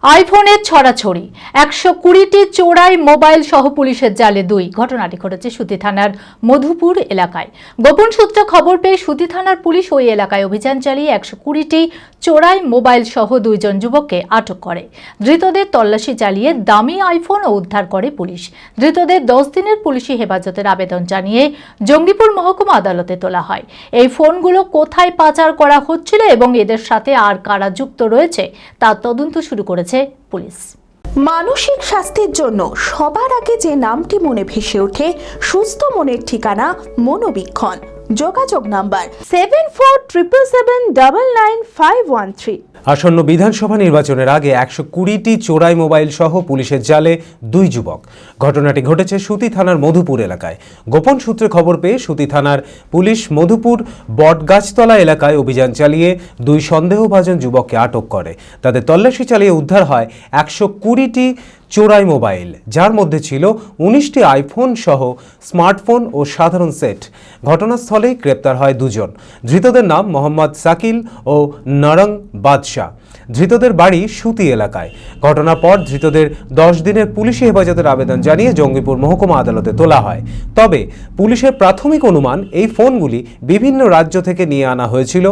আইফোনের ছড়াছড়ি 120টি চোরাই মোবাইল সহ পুলিশের জালে 2। ঘটনাটি ঘটেছে সুতি থানার মধুপুর এলাকায়। গোপন সূত্রে খবর পেয়ে সুতি থানার পুলিশ ওই এলাকায় অভিযান চালিয়ে 120টি চোরাই মোবাইল সহ 2 জন যুবককে আটক করে। ধৃতদের তল্লাশি চালিয়ে দামি আইফোন উদ্ধার করে পুলিশ। ধৃতদের 10 দিনের পুলিশি হেফাজতের আবেদন জানিয়ে জঙ্গিপুর মহকুমা আদালতে তোলা হয়। এই ফোনগুলো কোথায় পাচার করা হচ্ছিল এবং এদের সাথে আর কারা যুক্ত রয়েছে তার তদন্ত শুরু করেছে পুলিশ। মানসিক স্বাস্থ্যের জন্য সবার আগে যে নামটি মনে ভেসে ওঠে সুস্থ মনের ঠিকানা মনোবীক্ষণ। যোগাযোগ নাম্বার 7477799513। আসন্ন বিধানসভা নির্বাচনের আগে 120টি চোরাই মোবাইল সহ পুলিশের জালে 2 যুবক। ঘটনাটি ঘটেছে সুতি থানার মধুপুর এলাকায়। গোপন সূত্রে খবর পেয়ে সুতি থানার পুলিশ মধুপুর বটগাছতলা এলাকায় অভিযান চালিয়ে 2 সন্দেহভাজন যুবককে আটক করে। তাদের তল্লাশি চালিয়ে উদ্ধার হয় 120টি চোরাই মোবাইল, যার মধ্যে ছিল 19টি আইফোন সহ স্মার্টফোন ও সাধারণ সেট। ঘটনাস্থলেই গ্রেপ্তার হয় 2 জন। ধৃতদের নাম মোহাম্মদ সাকিল ও নরং বাদশাহ। ধৃতদের বাড়ি সুতি এলাকায়। ঘটনার পর ধৃতদের 10 দিনের পুলিশি হেফাজতের আবেদন জানিয়ে জঙ্গিপুর মহকুমা আদালতে তোলা হয়। তবে পুলিশের প্রাথমিক অনুমান এই ফোনগুলি বিভিন্ন রাজ্য থেকে নিয়ে আনা হয়েছিল।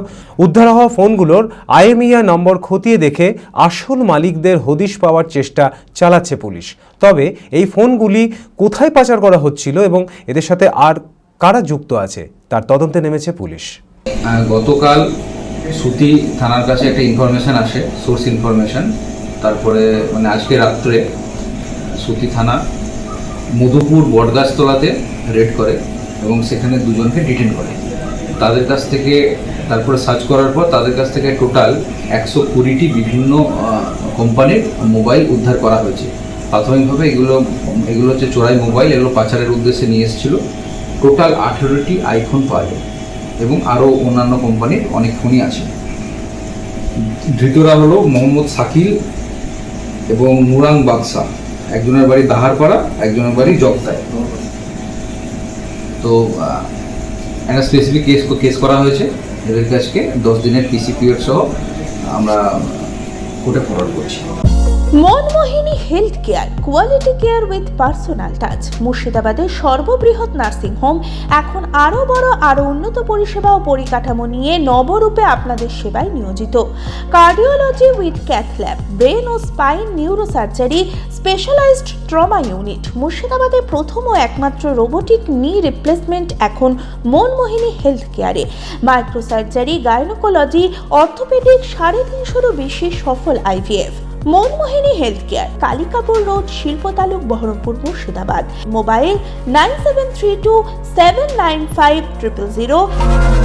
উদ্ধার হওয়া ফোনগুলোর IMEI নম্বর খতিয়ে দেখে আসল মালিকদের হদিশ পাওয়ার চেষ্টা চালাচ্ছে পুলিশ। তবে এই ফোনগুলি কোথায় পাচার করা হচ্ছিল এবং এদের সাথে আর কারা যুক্ত আছে তার তদন্তে নেমেছে পুলিশ। গতকাল সুতি থানার কাছে একটা ইনফরমেশন আসে, সোর্স ইনফরমেশন। তারপরে আজকে রাত্রে সুতি থানা মধুপুর বটগাছতলাতে রেড করে এবং সেখানে 2 জনকে ডিটেন করে। তাদের কাছ থেকে তারপরে সার্চ করার পর তাদের কাছ থেকে টোটাল 120টি বিভিন্ন কোম্পানির মোবাইল উদ্ধার করা হয়েছে। প্রাথমিকভাবে এগুলো হচ্ছে চোরাই মোবাইল, এগুলো পাচারের উদ্দেশ্যে নিয়ে এসেছিল। টোটাল 18টি আইফোন পাওয়া যায় এবং আরও অন্যান্য কোম্পানির অনেক ফোনই আছে। ধৃতরা হলো মোহাম্মদ সাকিল এবং নুরাং বাদশাহ। একজনের বাড়ি দাহারপাড়া, একজনের বাড়ি জগতায়। তো একটা স্পেসিফিক কেস করা হয়েছে। এদের কাছকে 10 দিনের PC পিরিয়ড সহ আমরা কোর্টে ফরওয়ার্ড করছি। Manmohini health care, quality care with personal touch. মুর্শিদাবাদের সর্ববৃহৎ নার্সিং হোম এখন আরও বড়, আরও উন্নত পরিষেবা ও পরিকাঠামো নিয়ে নবরূপে আপনাদের সেবায় নিয়োজিত। Cardiology with cath lab, brain ও spine neurosurgery, specialized trauma unit. মুর্শিদাবাদে প্রথম ও একমাত্র রোবোটিক নি রিপ্লেসমেন্ট এখন Manmohini health care. Microsurgery, gynaecology, orthopaedic, 350-এরও বেশি সফল IVF। Manmohini health care, Kalikapur road, শিল্প তালুক, বহরমপুর, মুর্শিদাবাদ। মোবাইল 9732795000।